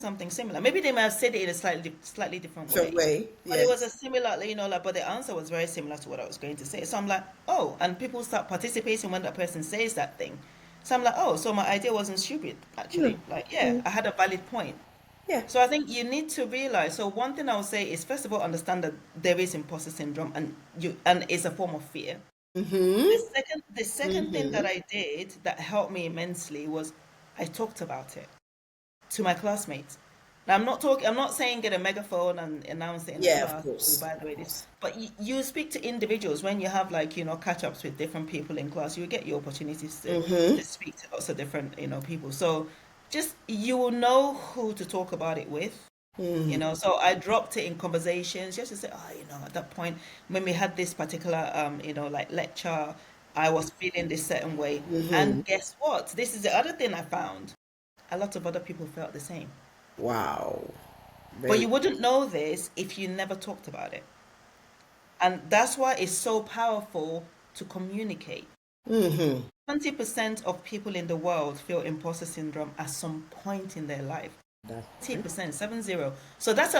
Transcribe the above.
something similar. Maybe they might have said it in a slightly different way. But it was a Yes. similar, like, but the answer was very similar to what I was going to say. So I'm like, oh, and people start participating when that person says that thing. So I'm like, oh, so my idea wasn't stupid, actually. Like, yeah, I had a valid point. Yeah. So I think you need to realize. So one thing I would say is, first of all, understand that there is imposter syndrome, and it's a form of fear. The second thing that I did that helped me immensely was I talked about it to my classmates. Now I'm not saying get a megaphone and announce it in the Yeah, of class. Oh, course. by the Of way, this. course. But you speak to individuals when you have, like, catch ups with different people in class. You get your opportunities to speak to lots of different people. So just you will know who to talk about it with. So I dropped it in conversations just to say, oh, at that point when we had this particular, like, lecture, I was feeling this certain way. And guess what? This is the other thing I found. A lot of other people felt the same. Wow. But Very. you wouldn't know this if you never talked about it. And that's why it's so powerful to communicate. 20% of people in the world feel imposter syndrome at some point in their life. That's right. 20%, 70. So that's a